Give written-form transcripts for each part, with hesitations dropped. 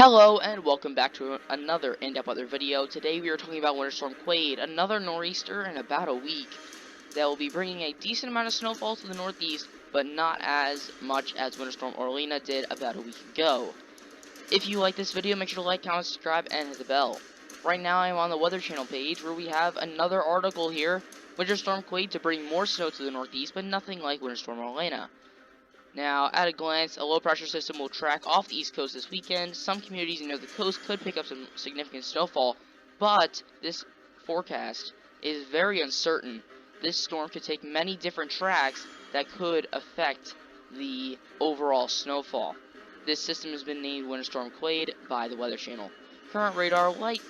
Hello and welcome back to another in-depth weather video. Today we are talking about Winter Storm Quade, another nor'easter in about a week that will be bringing a decent amount of snowfall to the northeast, but not as much as Winter Storm Orlina did about a week ago. If you like this video, make sure to like, comment, subscribe, and hit the bell. Right now I am on the Weather Channel page where we have another article here, Winter Storm Quade to bring more snow to the northeast, but nothing like Winter Storm Orlina. Now, at a glance, a low-pressure system will track off the East Coast this weekend. Some communities near the coast could pick up some significant snowfall, but this forecast is very uncertain. This storm could take many different tracks that could affect the overall snowfall. This system has been named Winter Storm Quade by the Weather Channel. Current radar, light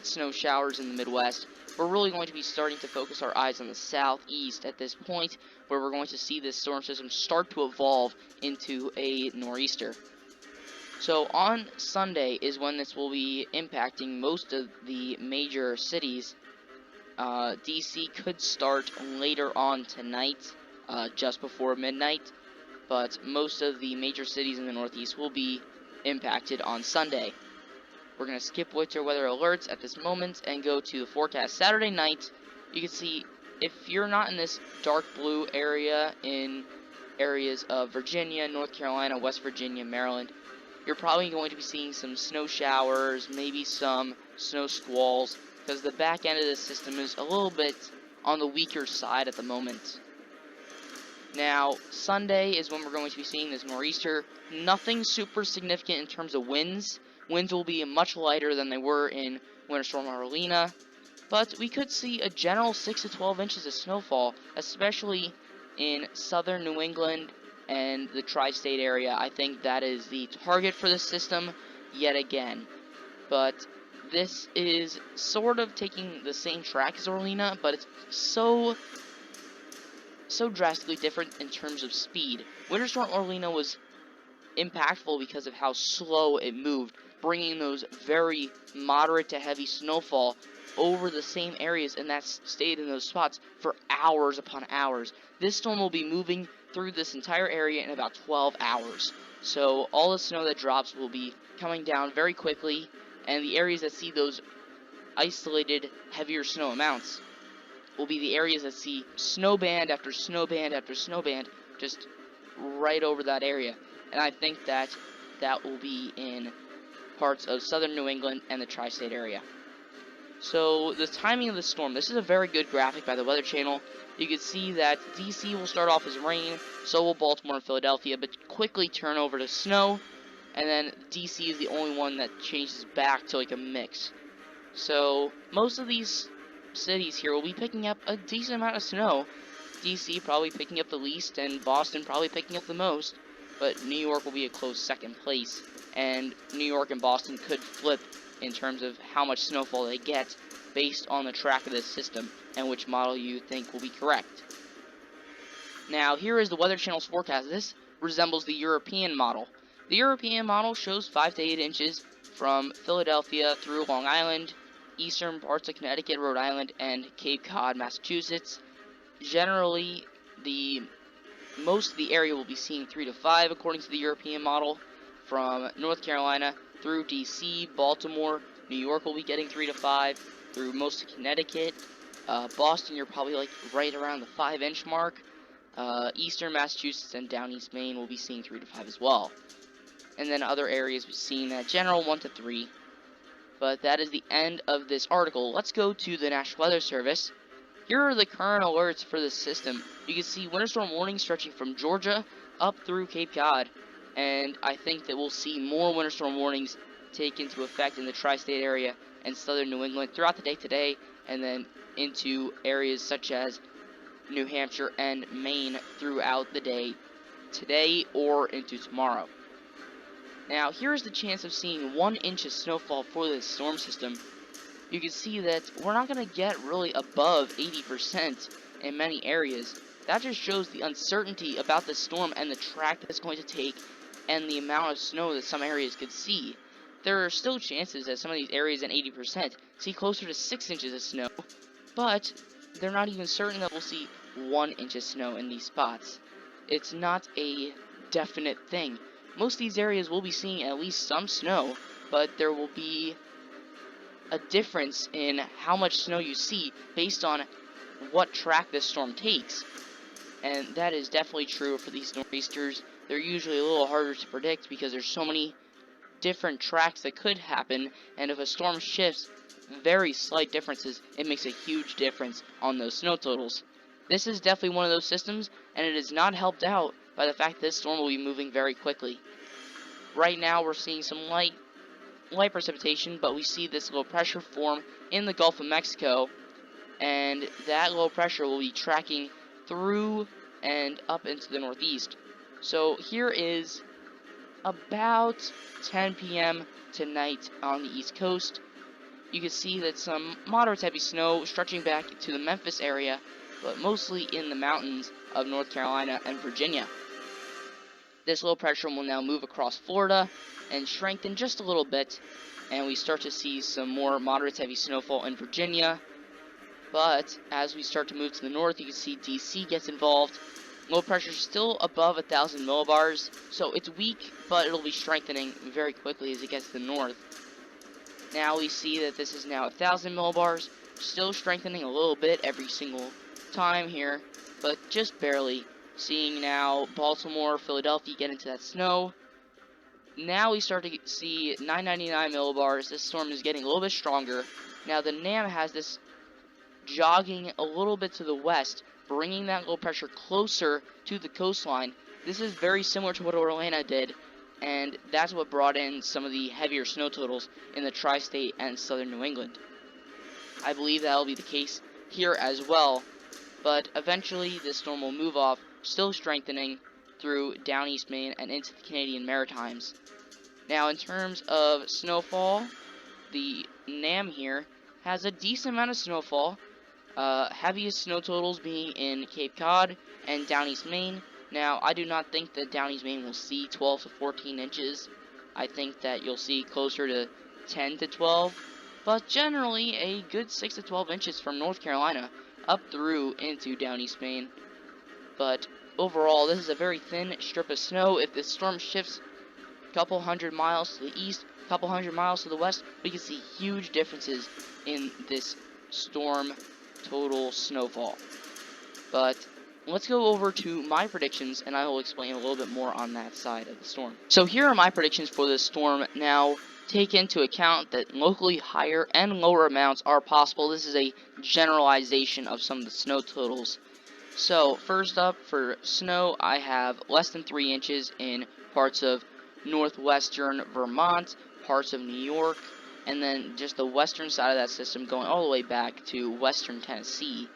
snow showers in the Midwest. We're really going to be starting to focus our eyes on the southeast at this point, where we're going to see this storm system start to evolve into a nor'easter. So on Sunday is when this will be impacting most of the major cities. DC could start later on tonight, just before midnight, but most of the major cities in the northeast will be impacted on Sunday. We're going to skip winter weather alerts at this moment and go to the forecast. Saturday night, you can see if you're not in this dark blue area in areas of Virginia, North Carolina, West Virginia, Maryland, you're probably going to be seeing some snow showers, maybe some snow squalls, because the back end of the system is a little bit on the weaker side at the moment. Now, Sunday is when we're going to be seeing this nor'easter. Nothing super significant in terms of winds. Winds will be much lighter than they were in Winter Storm Orlina, but we could see a general 6 to 12 inches of snowfall, especially in southern New England and the tri-state area. I think that is the target for this system yet again. But this is sort of taking the same track as Orlina, but it's so drastically different in terms of speed. Winter Storm Orlina was impactful because of how slow it moved, bringing those very moderate to heavy snowfall over the same areas, and that stayed in those spots for hours upon hours. This storm will be moving through this entire area in about 12 hours. So all the snow that drops will be coming down very quickly, and the areas that see those isolated heavier snow amounts will be the areas that see snowband after snowband after snowband just right over that area. And I think that will be in parts of southern New England and the tri-state area. So the timing of the storm, this is a very good graphic by the Weather Channel. You can see that DC will start off as rain, so will Baltimore and Philadelphia, but quickly turn over to snow, and then DC is the only one that changes back to like a mix. So most of these cities here will be picking up a decent amount of snow. DC probably picking up the least, and Boston probably picking up the most, but New York will be a close second place, and New York and Boston could flip in terms of how much snowfall they get based on the track of this system and which model you think will be correct. Now, here is the Weather Channel's forecast. This resembles the European model. The European model shows 5 to 8 inches from Philadelphia through Long Island, eastern parts of Connecticut, Rhode Island, and Cape Cod, Massachusetts. Generally, most of the area will be seeing 3 to 5 according to the European model. From North Carolina through DC, Baltimore, New York will be getting 3 to 5 through most of Connecticut. Boston, you're probably like right around the 5-inch mark. Eastern Massachusetts and down East Maine will be seeing 3 to 5 as well. And then other areas we've seen that general 1 to 3. But that is the end of this article. Let's go to the National Weather Service. Here are the current alerts for this system. You can see winter storm warnings stretching from Georgia up through Cape Cod, and I think that we'll see more winter storm warnings take into effect in the tri-state area and southern New England throughout the day today, and then into areas such as New Hampshire and Maine throughout the day today or into tomorrow. Now, here's the chance of seeing 1 inch of snowfall for this storm system. You can see that we're not going to get really above 80% in many areas. That just shows the uncertainty about the storm and the track that it's going to take and the amount of snow that some areas could see. There are still chances that some of these areas at 80% see closer to 6 inches of snow, but they're not even certain that we'll see 1 inch of snow in these spots. It's not a definite thing. Most of these areas will be seeing at least some snow, but there will be a difference in how much snow you see based on what track this storm takes. And that is definitely true for these nor'easters. They're usually a little harder to predict because there's so many different tracks that could happen, and if a storm shifts very slight differences, it makes a huge difference on those snow totals. This is definitely one of those systems, and it is not helped out by the fact that this storm will be moving very quickly. Right now we're seeing some light precipitation, but we see this low pressure form in the Gulf of Mexico, and that low pressure will be tracking through and up into the northeast. So here is about 10 p.m. tonight on the East Coast. You can see that some moderate heavy snow stretching back to the Memphis area, but mostly in the mountains of North Carolina and Virginia. This low pressure will now move across Florida and strengthen just a little bit, and we start to see some more moderate heavy snowfall in Virginia. But as we start to move to the north, you can see DC gets involved. Low pressure is still above 1,000 millibars, so it's weak, but it'll be strengthening very quickly as it gets to the north. Now we see that this is now 1,000 millibars, still strengthening a little bit every single time here, but just barely. Seeing now Baltimore, Philadelphia get into that snow. Now we start to see 999 millibars. This storm is getting a little bit stronger. Now the NAM has this jogging a little bit to the west, bringing that low pressure closer to the coastline. This is very similar to what Orlando did, and that's what brought in some of the heavier snow totals in the tri-state and southern New England. I believe that will be the case here as well, but eventually this storm will move off, still strengthening through down East Maine and into the Canadian Maritimes. Now in terms of snowfall, the NAM here has a decent amount of snowfall, heaviest snow totals being in Cape Cod and down East Maine. Now, I do not think that down East Maine will see 12 to 14 inches. I think that you'll see closer to 10 to 12, but generally a good 6 to 12 inches from North Carolina up through into down East Maine. But overall, this is a very thin strip of snow. If this storm shifts a couple hundred miles to the east, a couple hundred miles to the west, we can see huge differences in this storm total snowfall. But let's go over to my predictions, and I will explain a little bit more on that side of the storm. So here are my predictions for this storm. Now, take into account that locally higher and lower amounts are possible. This is a generalization of some of the snow totals. So, first up, for snow, I have less than 3 inches in parts of northwestern Vermont, parts of New York, and then just the western side of that system going all the way back to western Tennessee.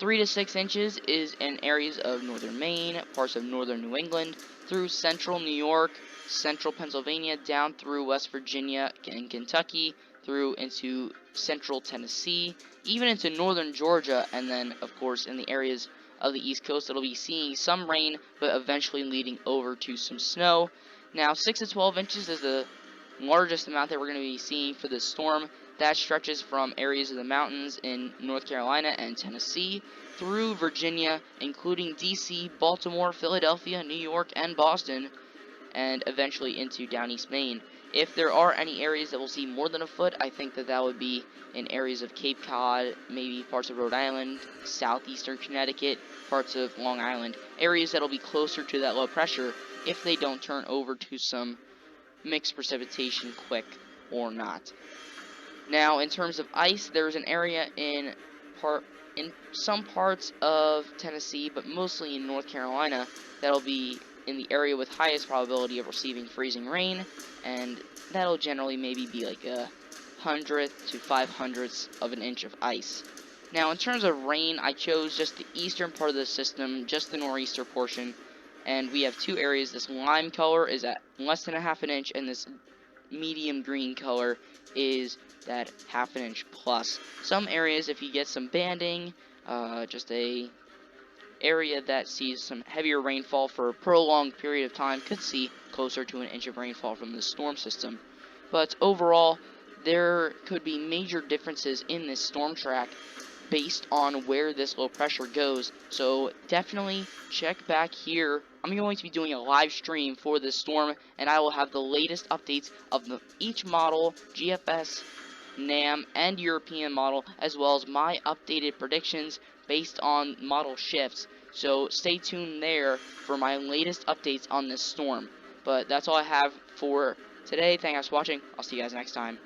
3 to 6 inches is in areas of northern Maine, parts of northern New England, through central New York, central Pennsylvania, down through West Virginia and Kentucky, through into central Tennessee, even into northern Georgia, and then, of course, in the areas of the East Coast, it'll be seeing some rain, but eventually leading over to some snow. Now, 6 to 12 inches is the largest amount that we're going to be seeing for this storm. That stretches from areas of the mountains in North Carolina and Tennessee through Virginia, including DC, Baltimore, Philadelphia, New York, and Boston, and eventually into down East Maine. If there are any areas that will see more than a foot, I think that that would be in areas of Cape Cod, maybe parts of Rhode Island, southeastern Connecticut, parts of Long Island, areas that will be closer to that low pressure if they don't turn over to some mixed precipitation quick or not. Now, in terms of ice, there's an area in some parts of Tennessee, but mostly in North Carolina, that'll be in the area with highest probability of receiving freezing rain, and that'll generally maybe be like a 100th to 500ths of an inch of ice. Now, in terms of rain, I chose just the eastern part of the system, just the nor'easter portion, and we have two areas. This lime color is at less than a half an inch, and this medium green color is that half an inch plus. Some areas, if you get some banding, just a area that sees some heavier rainfall for a prolonged period of time, could see closer to an inch of rainfall from this storm system. But overall, there could be major differences in this storm track based on where this low pressure goes. So definitely check back here. I'm going to be doing a live stream for this storm, and I will have the latest updates of each model, GFS, NAM, and European model, as well as my updated predictions based on model shifts. So stay tuned there for my latest updates on this storm. But that's all I have for today. Thank you guys for watching. I'll see you guys next time.